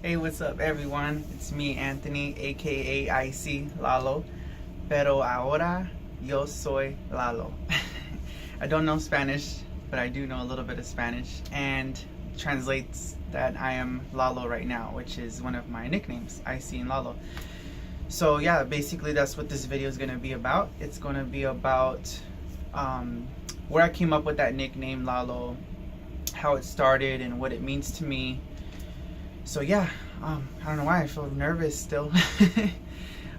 Hey, what's up, everyone? It's me, Anthony AKA IceyLalo. Pero ahora yo soy Lalo. I don't know Spanish, but I do know a little bit of Spanish, and translates that I am Lalo right now, which is one of my nicknames, Icey and Lalo. So yeah, basically that's what this video is going to be about. It's going to be about where I came up with that nickname Lalo, how it started, and what it means to me. So yeah, I don't know why I feel nervous still.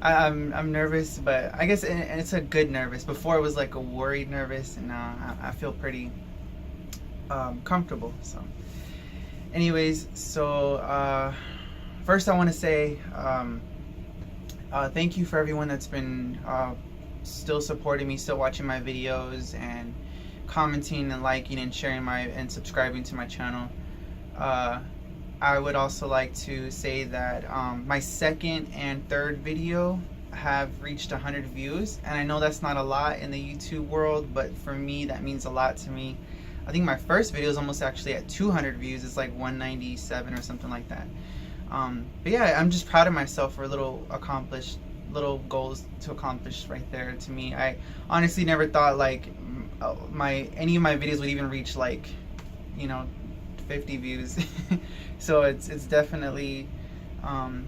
I'm nervous, but I guess it's a good nervous. Before it was like a worried nervous, and now I feel pretty comfortable. So anyways, so first I want to say thank you for everyone that's been still supporting me, still watching my videos, and commenting and liking and sharing and subscribing to my channel. I would also like to say that my second and third video have reached 100 views, and I know that's not a lot in the YouTube world, but for me that means a lot to me. I think my first video is almost actually at 200 views. It's like 197 or something like that. But yeah, I'm just proud of myself for little goals to accomplish right there. To me, I honestly never thought like any of my videos would even reach, like, 50 views. So it's definitely an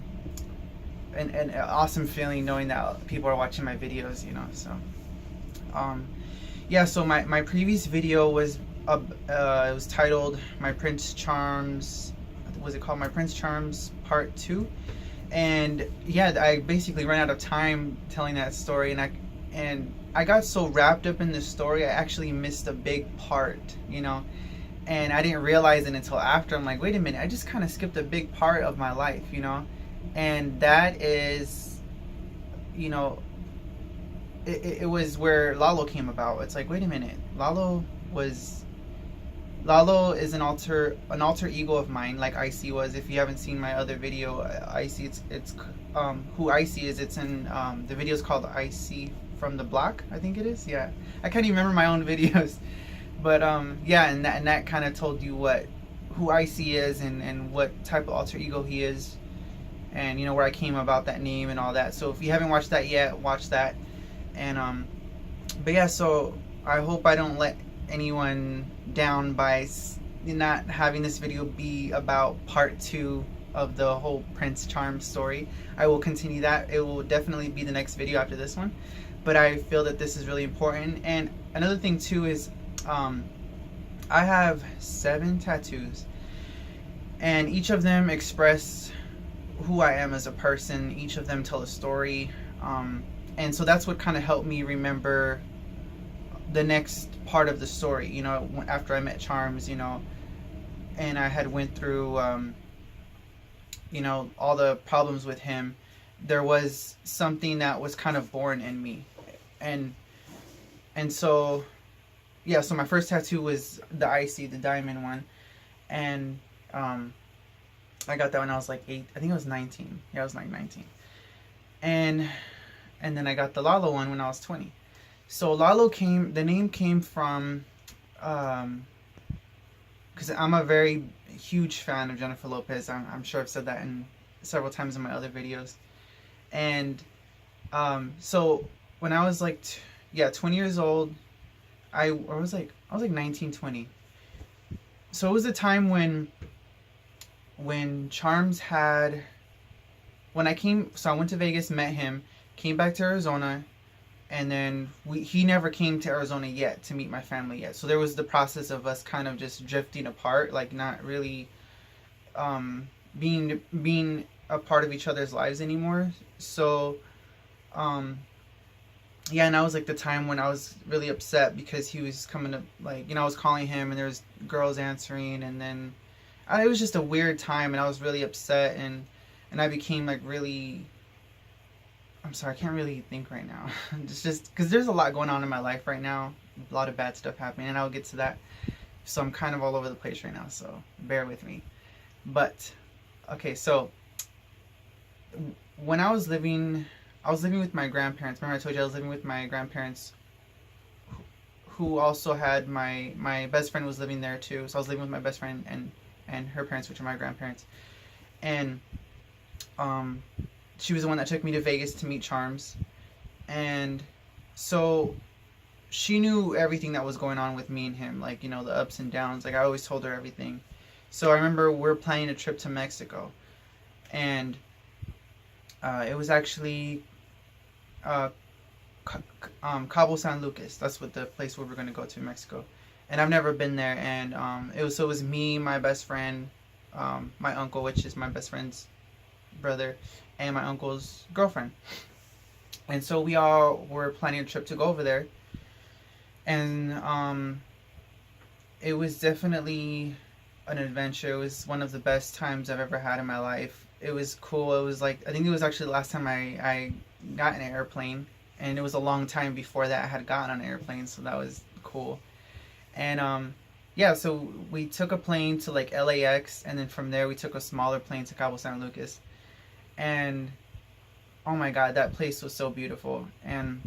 awesome feeling knowing that people are watching my videos, so yeah. So my previous video was it was titled My Prince Charms. Was it called My Prince Charms Part 2? And yeah, I basically ran out of time telling that story, and I got so wrapped up in the story I actually missed a big part, and I didn't realize it until after. I'm like, wait a minute, I just kind of skipped a big part of my life, and that is, it was where Lalo came about. It's like, wait a minute, Lalo is an alter ego of mine, like Icey was. If you haven't seen my other video, Icey, it's who Icey is. It's in the video is called Icey from the Block, I think it is. Yeah, I can't even remember my own videos. But yeah, and that kind of told you who Icey is and what type of alter ego he is, and where I came about that name and all that. So if you haven't watched that yet, watch that. And but yeah, so I hope I don't let anyone down by not having this video be about part 2 of the whole Prince Charms story. I will continue that. It will definitely be the next video after this one, but I feel that this is really important. And another thing too is I have 7 tattoos, and each of them express who I am as a person. Each of them tell a story, and so that's what kind of helped me remember the next part of the story, after I met Charms, and I had went through all the problems with him. There was something that was kind of born in me, and so yeah, so my first tattoo was the Icey, the diamond one, and I got that when I was like 8. I think I was 19. Yeah, I was like 19. And then I got the Lalo one when I was 20. So the name came from, because I'm a very huge fan of Jennifer Lopez. I'm sure I've said that several times in my other videos. And so when I was like 20 years old, I was like 19, 20. So it was a time when Charms I went to Vegas, met him, came back to Arizona, and then he never came to Arizona yet to meet my family yet. So there was the process of us kind of just drifting apart, like not really being a part of each other's lives anymore. So yeah, and that was like the time when I was really upset because he was coming to, like, I was calling him and there was girls answering, and then it was just a weird time, and I was really upset, and I became like really, I'm sorry, I can't really think right now. just because there's a lot going on in my life right now, a lot of bad stuff happening, and I'll get to that. So I'm kind of all over the place right now, so bear with me. But okay, so when I was living with my grandparents. Remember I told you I was living with my grandparents, who also had my best friend was living there too. So I was living with my best friend and her parents, which are my grandparents. and she was the one that took me to Vegas to meet Charms. And so she knew everything that was going on with me and him, like, you know, the ups and downs. Like, I always told her everything. So I remember we're planning a trip to Mexico, and it was actually Cabo San Lucas. That's what the place where we're going to go to in Mexico. And I've never been there. And it was me, my best friend, my uncle, which is my best friend's brother, and my uncle's girlfriend. And so we all were planning a trip to go over there. And it was definitely an adventure. It was one of the best times I've ever had in my life. It was cool. It was like, I think it was actually the last time I got in an airplane. And it was a long time before that I had gotten on an airplane, so that was cool. And yeah, so we took a plane to like LAX, and then from there we took a smaller plane to Cabo San Lucas. And oh my god, that place was so beautiful. And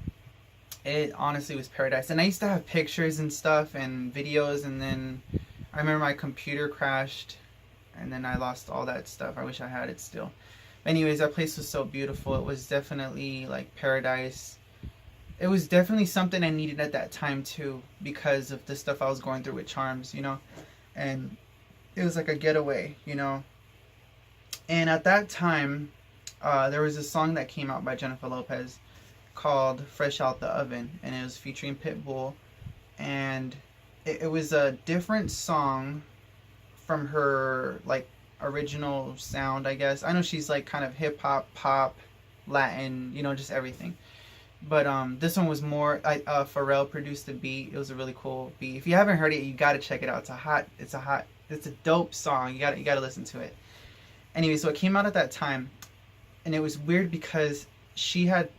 it honestly was paradise. And I used to have pictures and stuff and videos, and then I remember my computer crashed, and then I lost all that stuff. I wish I had it still. But anyways, that place was so beautiful. It was definitely like paradise. It was definitely something I needed at that time too, because of the stuff I was going through with Charms, you know. And it was like a getaway, you know. And at that time, there was a song that came out by Jennifer Lopez called Fresh Out the Oven, and it was featuring Pitbull. And it was a different song from her like original sound, I guess. I know she's like kind of hip hop, pop, Latin, you know, just everything. But this one was more. Pharrell produced the beat. It was a really cool beat. If you haven't heard it, you gotta check it out. It's a dope song. You gotta listen to it. Anyway, so it came out at that time, and it was weird because she had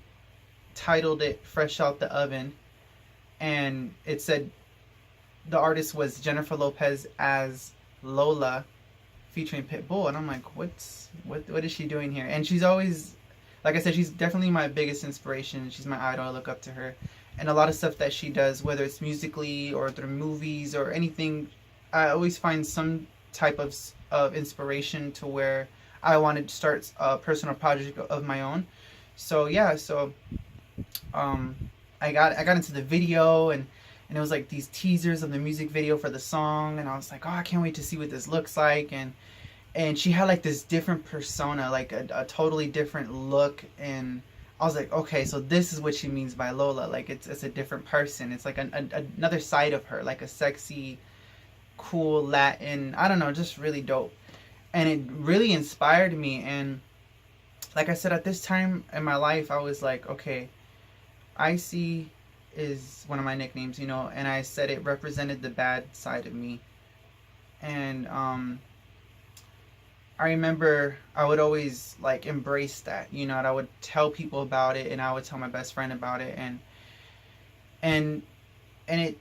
titled it "Fresh Out the Oven," and it said the artist was Jennifer Lopez as Lola, featuring Pitbull. And I'm like, what is she doing here? And she's always, like I said, she's definitely my biggest inspiration. She's my idol. I look up to her. And a lot of stuff that she does, whether it's musically or through movies or anything, I always find some type of inspiration to where I wanted to start a personal project of my own. So yeah, I got into the video, and it was like these teasers of the music video for the song, and I was like, oh, I can't wait to see what this looks like. And she had like this different persona, like a totally different look, and I was like, okay, so this is what she means by Lola. Like it's a different person. It's like another side of her, like a sexy, cool Latin, I don't know, just really dope. And it really inspired me. And like I said, at this time in my life, I was like, okay, Icey is one of my nicknames, you know, and I said it represented the bad side of me. And I remember I would always like embrace that, you know, and I would tell people about it, and I would tell my best friend about it, and it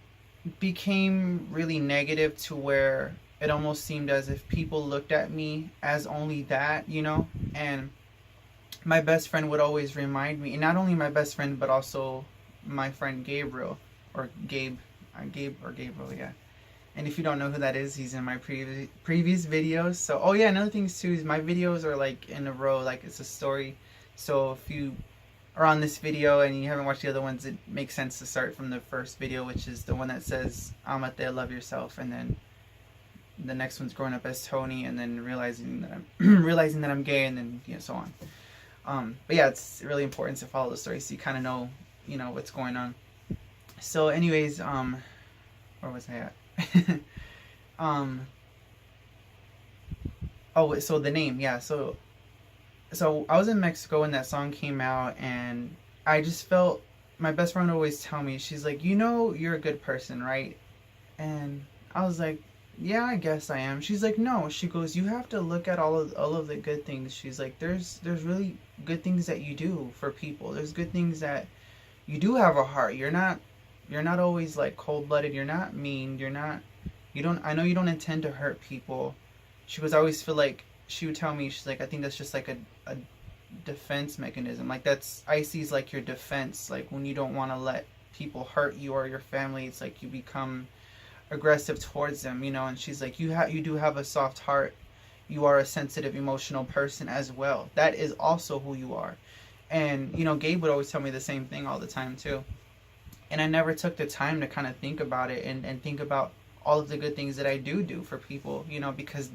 became really negative to where it almost seemed as if people looked at me as only that, you know. And my best friend would always remind me, and not only my best friend, but also my friend Gabriel, or Gabe or Gabriel, yeah. And if you don't know who that is, he's in my previous videos. So, oh yeah, another thing too is my videos are like in a row, like it's a story. So if you are on this video and you haven't watched the other ones, it makes sense to start from the first video, which is the one that says Amate, love yourself, and then the next one's growing up as Tony, and then realizing that I'm realizing that I'm gay, and then, you know, so on. But yeah, it's really important to follow the story so you kind of know, you know, what's going on. So anyways, where was I at? Oh, so the name, yeah. So I was in Mexico when that song came out, and I just felt, my best friend would always tell me, she's like, you know, you're a good person, right? And I was like, yeah, I guess I am. She's like, no. She goes, you have to look at all of the good things. She's like, there's really good things that you do for people. There's good things that you do have a heart. You're not always like cold-blooded. You're not mean. I know you don't intend to hurt people. She was always feel like, she would tell me, she's like, I think that's just like a defense mechanism. Like that's, Icey's like your defense. Like when you don't want to let people hurt you or your family, it's like you become aggressive towards them, you know. And she's like, you do have a soft heart, you are a sensitive, emotional person as well. That is also who you are. And, you know, Gabe would always tell me the same thing all the time too. And I never took the time to kind of think about it, and think about all of the good things that I do for people, you know, because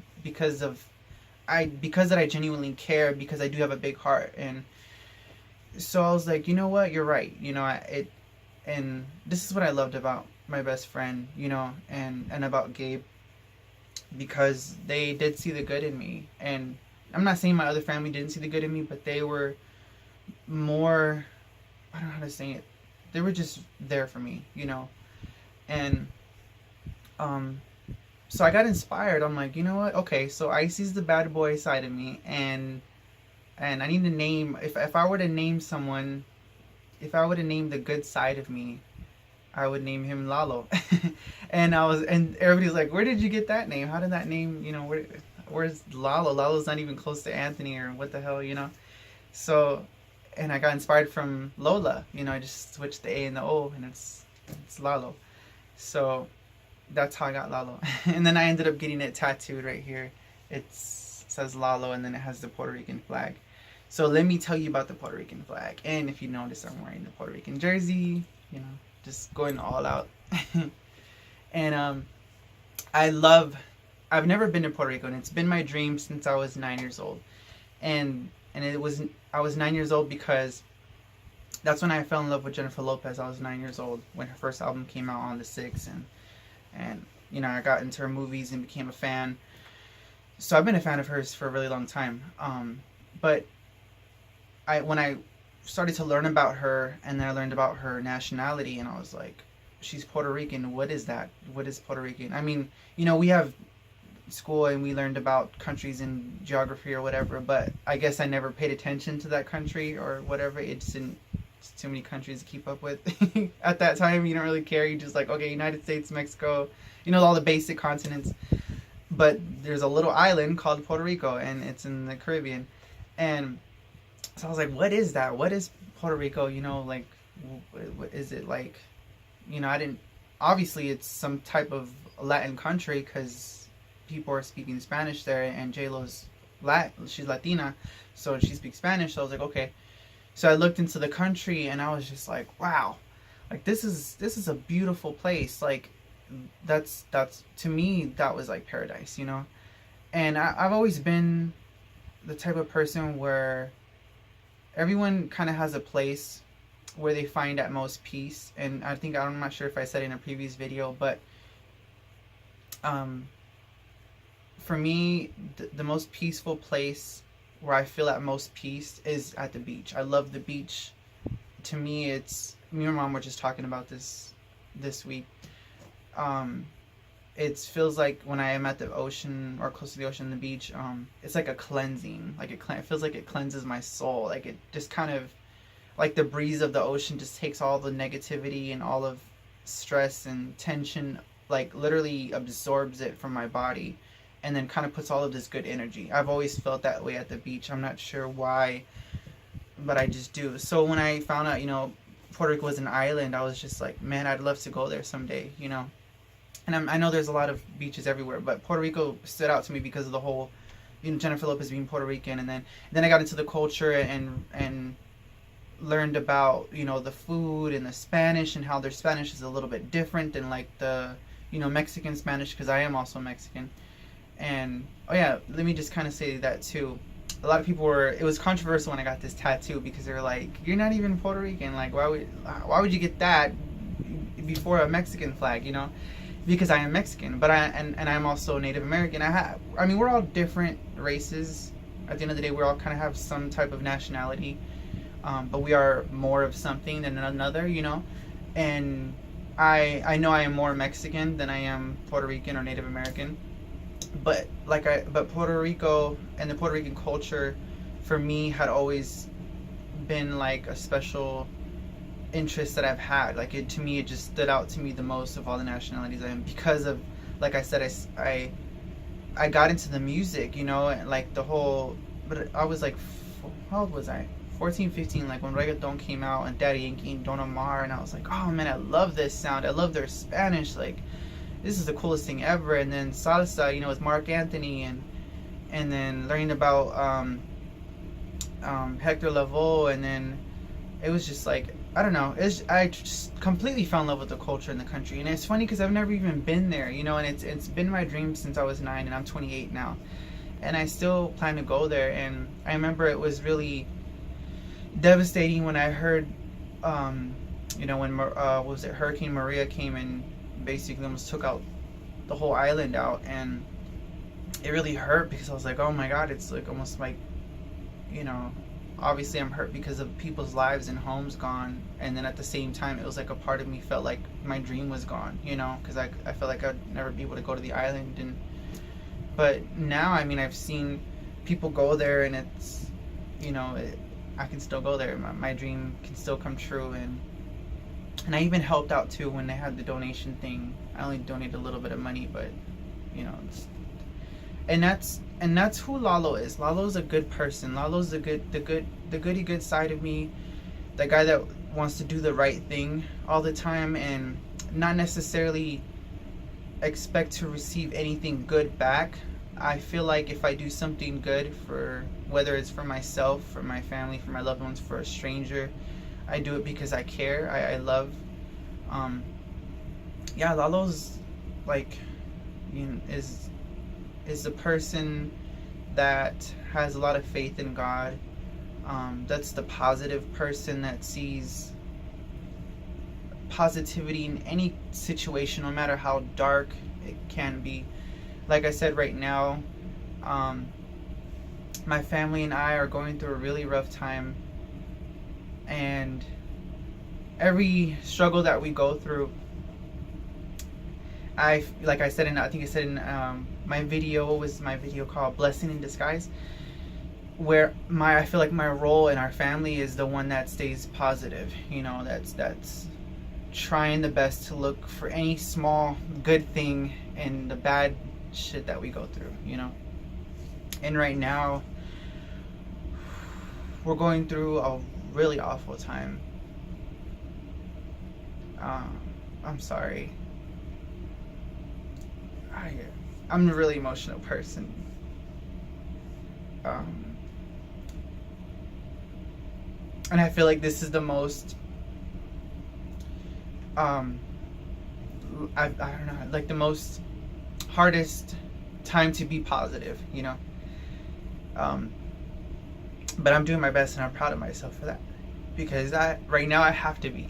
that I genuinely care, because I do have a big heart. And so I was like, you know what, you're right. You know, and this is what I loved about my best friend, you know, and about Gabe, because they did see the good in me. And I'm not saying my other family didn't see the good in me, but they were more, I don't know how to say it, they were just there for me, you know. And so I got inspired. I'm like, you know what, okay, so Icey's the bad boy side of me, and I need to name, if I were to name someone, if I were to name the good side of me, I would name him Lalo. and everybody's like, where did you get that name? How did that name, you know, where's Lalo? Lalo's not even close to Anthony, or what the hell, you know? So, and I got inspired from Lola, you know, I just switched the A and the O, and it's Lalo. So that's how I got Lalo. And then I ended up getting it tattooed right here. It says Lalo, and then it has the Puerto Rican flag. So let me tell you about the Puerto Rican flag. And if you notice, I'm wearing the Puerto Rican jersey, you know, just going all out. And I've never been to Puerto Rico, and it's been my dream since I was 9 years old. And I was 9 years old because that's when I fell in love with Jennifer Lopez. I was 9 years old when her first album came out on the 6th, and you know, I got into her movies and became a fan. So I've been a fan of hers for a really long time. But when I started to learn about her, and then I learned about her nationality, and I was like, she's Puerto Rican. What is that? What is Puerto Rican? I mean, you know, we have school and we learned about countries in geography or whatever, but I guess I never paid attention to that country or whatever. It's too many countries to keep up with. At that time, you don't really care. You just like, okay, United States, Mexico, you know, all the basic continents. But there's a little island called Puerto Rico, and it's in the Caribbean. And so I was like, what is that? What is Puerto Rico? You know, like, what is it like? You know, obviously it's some type of Latin country, because people are speaking Spanish there, and J-Lo's she's Latina, so she speaks Spanish. So I was like, okay. So I looked into the country, and I was just like, wow, like this is a beautiful place. Like that's to me, that was like paradise, you know. And I've always been the type of person where everyone kind of has a place where they find at most peace. And I'm not sure if I said it in a previous video, but for me, the most peaceful place where I feel at most peace is at the beach. I love the beach. To me, me and my mom were just talking about this week. It feels like when I am at the ocean, or close to the ocean, the beach, it's like a cleansing. Like it feels like it cleanses my soul. Like it just kind of, like the breeze of the ocean just takes all the negativity and all of stress and tension, like literally absorbs it from my body, and then kind of puts all of this good energy. I've always felt that way at the beach. I'm not sure why, but I just do. So when I found out, you know, Puerto Rico was an island, I was just like, man, I'd love to go there someday, you know. And I know there's a lot of beaches everywhere, but Puerto Rico stood out to me because of the whole, you know, Jennifer Lopez being Puerto Rican. And then I got into the culture and learned about, you know, the food and the Spanish, and how their Spanish is a little bit different than like the, you know, Mexican Spanish, because I am also Mexican. And oh yeah, let me just kind of say that too. A lot of people it was controversial when I got this tattoo, because they were like, you're not even Puerto Rican, like why would you get that before a Mexican flag, you know? Because I am Mexican, but I'm also Native American. I mean, we're all different races. At the end of the day, we all kind of have some type of nationality, but we are more of something than another, you know. And I know I am more Mexican than I am Puerto Rican or Native American. But Puerto Rico and the Puerto Rican culture, for me, had always been like a special interest that I've had. Like to me, it just stood out to me the most of all the nationalities I am, because of, like I said, I got into the music, you know, and like the whole. But I was like, how old was I? 14, 15, like when reggaeton came out and Daddy Yankee and Don Omar, and I was like, oh man, I love this sound. I love their Spanish. Like, this is the coolest thing ever. And then salsa, you know, with Mark Anthony, and then learning about Hector Lavoe, and then it was just like, I don't know, I just completely fell in love with the culture in the country. And it's funny because I've never even been there, you know, and it's been my dream since I was 9, and I'm 28 now, and I still plan to go there. And I remember it was really devastating when I heard, you know, when was it Hurricane Maria came and basically almost took out the whole island out, and it really hurt because I was like, oh my God, it's like almost like, you know, obviously I'm hurt because of people's lives and homes gone, and then at the same time it was like a part of me felt like my dream was gone, you know, because I felt like I'd never be able to go to the island. And but now, I mean, I've seen people go there, and it's, you know, I can still go there. My dream can still come true. And I even helped out too when they had the donation thing. I only donated a little bit of money, but you know, and that's who Lalo is. Lalo's a good person. Lalo's the goody good side of me, the guy that wants to do the right thing all the time and not necessarily expect to receive anything good back. I feel like if I do something good, for whether it's for myself, for my family, for my loved ones, for a stranger, I do it because I care. I love. Yeah, Lalo's like, you know, is a person that has a lot of faith in God. That's the positive person that sees positivity in any situation, no matter how dark it can be. Like I said, right now, my family and I are going through a really rough time, and every struggle that we go through, like I said, I think I said in my video, what was my video called, Blessing in Disguise, where I feel like my role in our family is the one that stays positive, you know, that's trying the best to look for any small good thing in the bad shit that we go through, you know. And right now we're going through a really awful time. I'm sorry. I'm a really emotional person. And I feel like this is the most I don't know, like the most hardest time to be positive, you know. But I'm doing my best, and I'm proud of myself for that, because right now I have to be,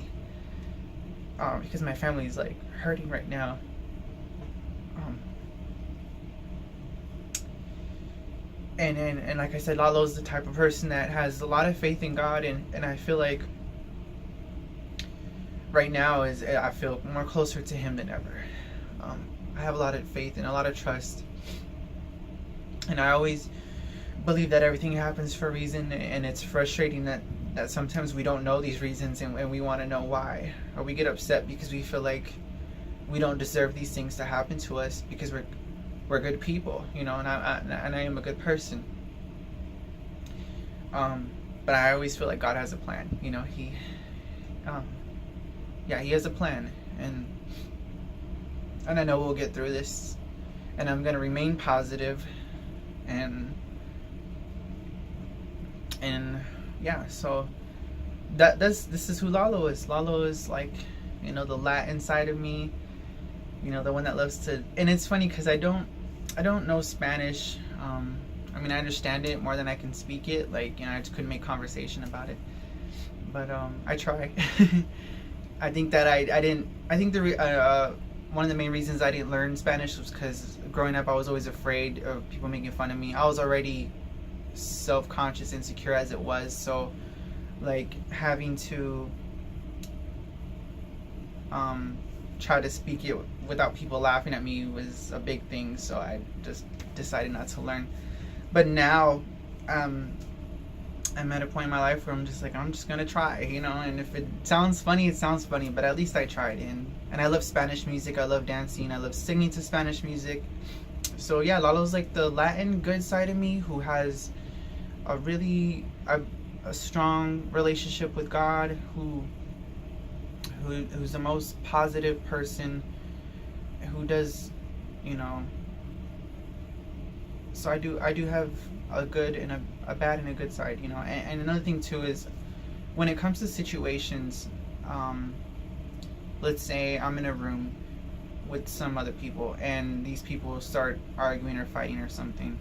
because my family is like hurting right now. And like I said, Lalo's the type of person that has a lot of faith in God, and I feel like right now I feel more closer to him than ever. I have a lot of faith and a lot of trust, and I always believe that everything happens for a reason. And it's frustrating that sometimes we don't know these reasons, and we want to know why, or we get upset because we feel like we don't deserve these things to happen to us, because we're good people, you know, and I am a good person. But I always feel like God has a plan, you know. He has a plan, and I know we'll get through this, and I'm gonna remain positive, and yeah. So this is who Lalo is. Lalo is like, you know, the Latin side of me, you know, the one that loves to. And it's funny because I don't know Spanish. I mean, I understand it more than I can speak it. Like, you know, I just couldn't make conversation about it. But I try. I think that I think one of the main reasons I didn't learn Spanish was because growing up I was always afraid of people making fun of me. I was already self-conscious, insecure as it was. So, like, having to try to speak it without people laughing at me was a big thing. So I just decided not to learn. But now I'm at a point in my life where I'm just like, I'm just gonna try, you know. And if it sounds funny, it sounds funny, but at least I tried. And I love Spanish music, I love dancing, I love singing to Spanish music. So yeah, Lalo's like the Latin good side of me, who has a really a strong relationship with God, who's the most positive person, who does, you know, so I do have a good and a bad and a good side, you know. And another thing too is when it comes to situations, let's say I'm in a room with some other people and these people start arguing or fighting or something.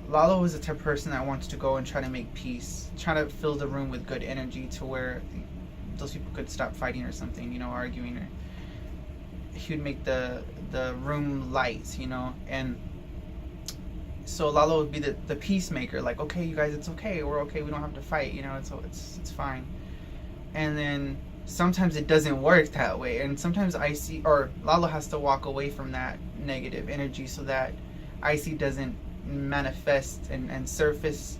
Lalo is the type of person that wants to go and try to make peace, try to fill the room with good energy to where those people could stop fighting or something, you know, arguing, or he would make the room light, you know. And so Lalo would be the peacemaker, like, okay, you guys, it's okay, we're okay, we don't have to fight, you know, it's fine. And then sometimes it doesn't work that way, and sometimes Icey or Lalo has to walk away from that negative energy so that Icey doesn't manifest and surface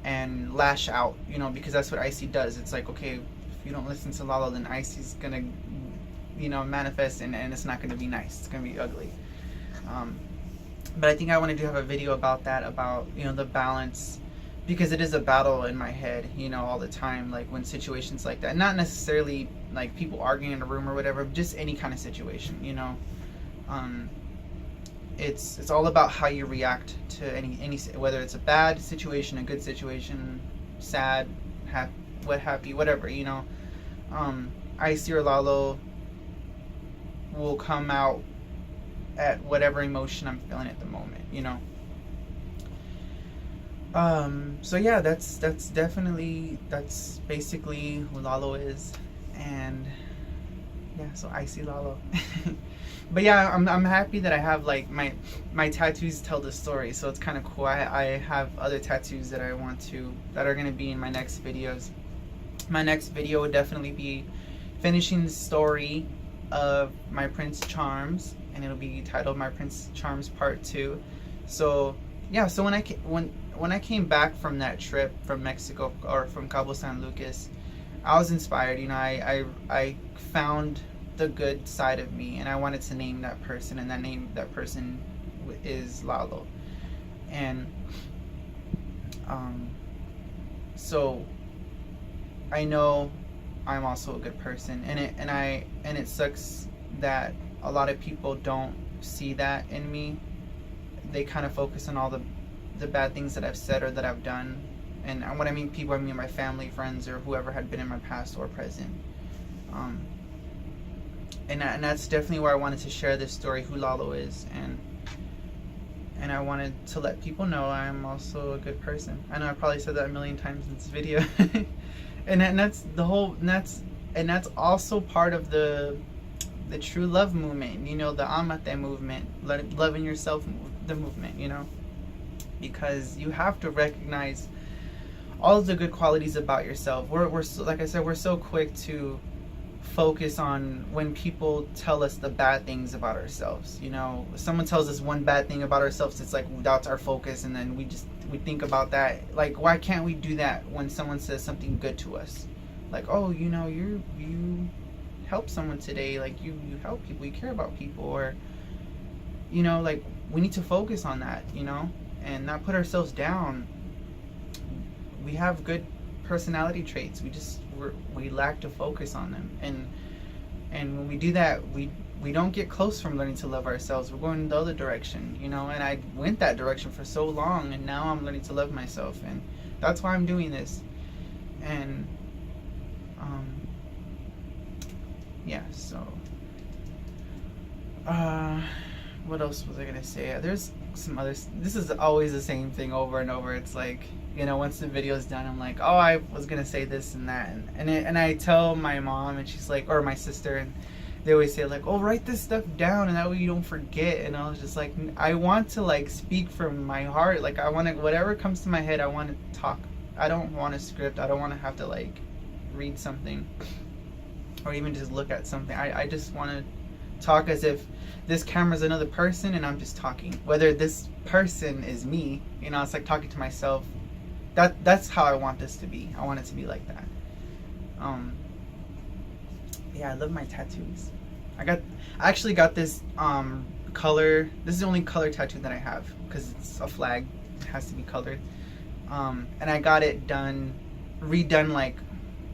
and lash out, you know, because that's what Icey does. It's like, okay, if you don't listen to Lalo, then Icey's gonna, you know, manifest, and it's not gonna be nice, it's gonna be ugly. But I think I wanted to have a video about that, about, you know, the balance, because it is a battle in my head, you know, all the time, like when situations like that, not necessarily like people arguing in a room or whatever, just any kind of situation, you know. It's all about how you react to any whether it's a bad situation, a good situation, sad, happy, whatever, you know. Icey or Lalo will come out at whatever emotion I'm feeling at the moment, you know. So yeah, that's basically who Lalo is, and yeah, so IceyLalo. But yeah, I'm happy that I have, like, my tattoos tell the story, so it's kind of cool. I have other tattoos that I want to, that are gonna be in my next videos. My next video would definitely be finishing the story of my Prince Charms, and it'll be titled My Prince Charms Part 2. So yeah, so when I came back from that trip from Mexico, or from Cabo San Lucas, I was inspired, you know. I found the good side of me, and I wanted to name that person, and that person is Lalo. And so I know I'm also a good person, and it sucks that a lot of people don't see that in me. They kind of focus on all the bad things that I've said or that I've done. And when I mean people, I mean my family, friends, or whoever had been in my past or present. And that's definitely where I wanted to share this story, who Lalo is, and I wanted to let people know I'm also a good person. I know I probably said that a million times in this video. and that's the whole, and that's also part of the true love movement, you know, the Amate movement, loving yourself, the movement, you know, because you have to recognize all of the good qualities about yourself. We're so, like I said, we're so quick to focus on when people tell us the bad things about ourselves. You know, if someone tells us one bad thing about ourselves, it's like that's our focus, and then we think about that. Like, why can't we do that when someone says something good to us? Like, oh, you know, you help someone today, like you help people, you care about people, or, you know, like, we need to focus on that, you know, and not put ourselves down. We have good personality traits, we lack to focus on them, and when we do that, we don't get close from learning to love ourselves. We're going the other direction, you know. And I went that direction for so long, and now I'm learning to love myself, and that's why I'm doing this. And yeah, so what else was I gonna say? There's some others. This is always the same thing over and over. It's like, you know, once the video's done, I'm like, oh, I was gonna say this and that, and I tell my mom, and she's like, or my sister, and they always say, like, oh, write this stuff down, and that way you don't forget. And I was just like, I want to, like, speak from my heart. Like, I want to, whatever comes to my head, I want to talk. I don't want a script. I don't want to have to, like, read something or even just look at something. I just want to talk as if this camera's another person and I'm just talking. Whether this person is me, you know, it's like talking to myself. That's how I want this to be. I want it to be like that. Yeah, I love my tattoos. I actually got this color. This is the only color tattoo that I have because it's a flag. It has to be colored. And I got it redone like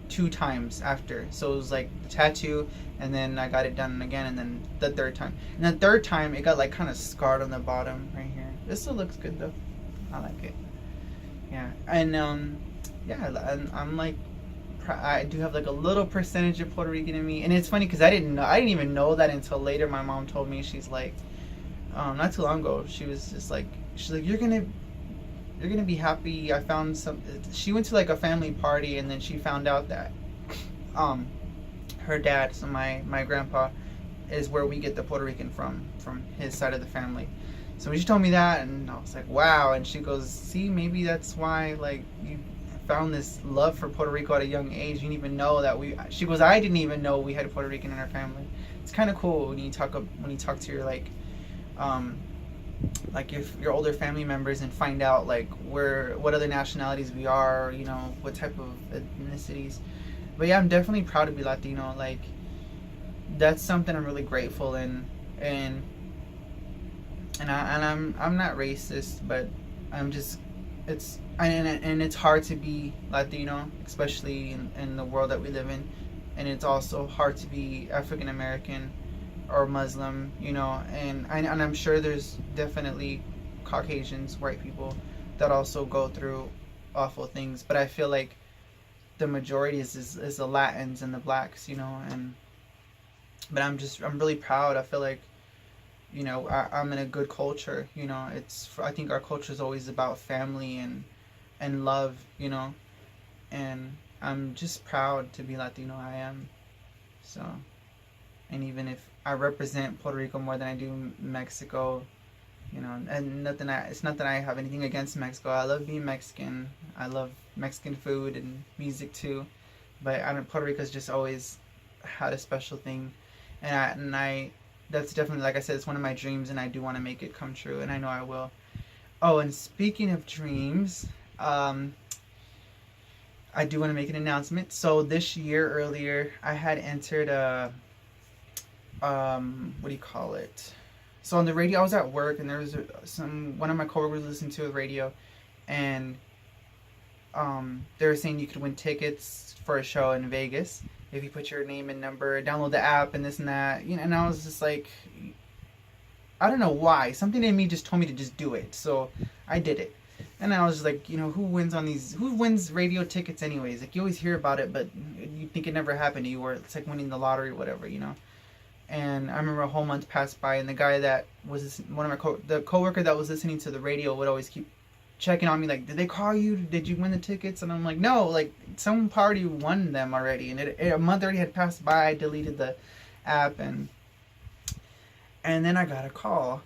2 times after. So it was like the tattoo, and then I got it done again, and then the 3rd time. And the 3rd time, it got like kind of scarred on the bottom right here. This still looks good though. I like it. Yeah, and yeah, and I'm like, I do have like a little percentage of Puerto Rican in me, and it's funny because I didn't even know that until later. My mom told me, she's like, not too long ago, she's like, you're gonna be happy. I found some. She went to like a family party, and then she found out that, um, her dad, so my grandpa, is where we get the Puerto Rican from his side of the family. So when she told me that, and I was like, wow. And she goes, see, maybe that's why like you found this love for Puerto Rico at a young age. You didn't even know that she goes, I didn't even know we had a Puerto Rican in our family. It's kind of cool when you talk to your like your older family members and find out like what other nationalities we are, you know, what type of ethnicities. But yeah, I'm definitely proud to be Latino. Like, that's something I'm really grateful in, and I'm not racist, but I'm just and it's hard to be Latino, especially in the world that we live in, and it's also hard to be African American or Muslim, you know, and I'm sure there's definitely Caucasians, white people, that also go through awful things, but I feel like the majority is the Latins and the blacks, you know, but I'm really proud. I feel like, you know, I'm in a good culture, you know. I think our culture is always about family and love, you know, and I'm just proud to be Latino. I am. So, and even if I represent Puerto Rico more than I do Mexico, you know, and it's not that I have anything against Mexico. I love being Mexican. I love Mexican food and music too, but Puerto Rico's just always had a special thing, and I that's definitely, like I said, it's one of my dreams, and I do want to make it come true, and I know I will. Oh, and speaking of dreams, I do want to make an announcement. So this year earlier, I had entered a what do you call it? So on the radio, I was at work, and there was one of my coworkers listened to a radio, and they were saying you could win tickets for a show in Vegas if you put your name and number, download the app, and this and that. You know, and I was just like, I don't know why. Something in me just told me to just do it, so I did it. And I was just like, you know, who wins radio tickets anyways? Like, you always hear about it, but you think it never happened to you, or it's like winning the lottery or whatever, you know. And I remember a whole month passed by, and the guy that was one of the coworker that was listening to the radio would always keep checking on me, like, did they call you? Did you win the tickets? And I'm like, no, like, some party won them already, and a month already had passed by. I deleted the app, and then I got a call,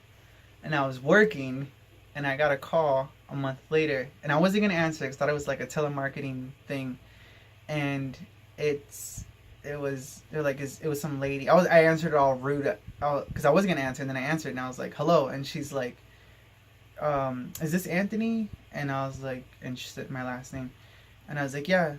and I was working, and I got a call a month later, and I wasn't gonna answer because I thought it was like a telemarketing thing, and it was some lady. I answered it all rude because I wasn't gonna answer, and then I answered, and I was like, hello, and she's like, is this Anthony? And I was like, and she said my last name, and I was like, yeah.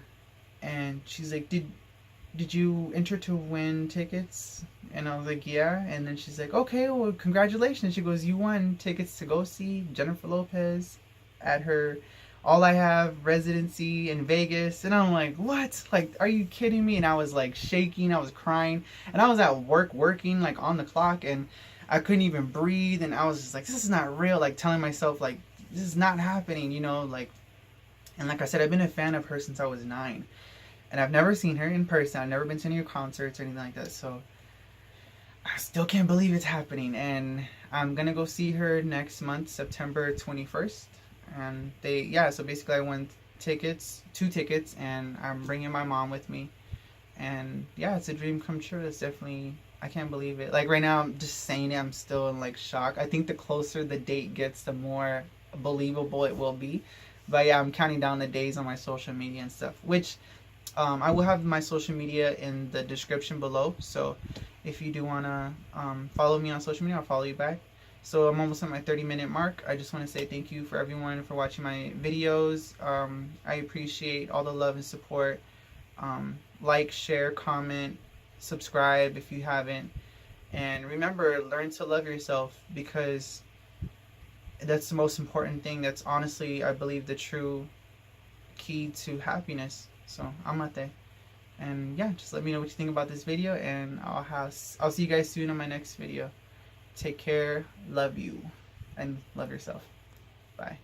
And she's like, did you enter to win tickets? And I was like, yeah. And then she's like, okay, well, congratulations. She goes, you won tickets to go see Jennifer Lopez at her All I Have residency in Vegas. And I'm like, what? Like, are you kidding me? And I was like shaking, I was crying, and I was at work working like on the clock, and I couldn't even breathe, and I was just like, this is not real, like telling myself like, this is not happening, you know, like. And like I said, I've been a fan of her since I was 9, and I've never seen her in person. I've never been to any concerts or anything like that, so I still can't believe it's happening. And I'm gonna go see her next month, September 21st, and so basically I won two tickets, and I'm bringing my mom with me, and yeah, it's a dream come true. It's definitely, I can't believe it. Like, right now, I'm just saying it, I'm still in like shock. I think the closer the date gets, the more believable it will be. But yeah, I'm counting down the days on my social media and stuff, which I will have my social media in the description below. So if you do want to follow me on social media, I'll follow you back. So I'm almost at my 30-minute mark. I just want to say thank you for everyone for watching my videos. I appreciate all the love and support. Like, share, comment, subscribe if you haven't, and remember, learn to love yourself, because that's the most important thing. That's honestly, I believe, the true key to happiness. So amate, and yeah, just let me know what you think about this video, and I'll see you guys soon on my next video. Take care, love you, and love yourself. Bye.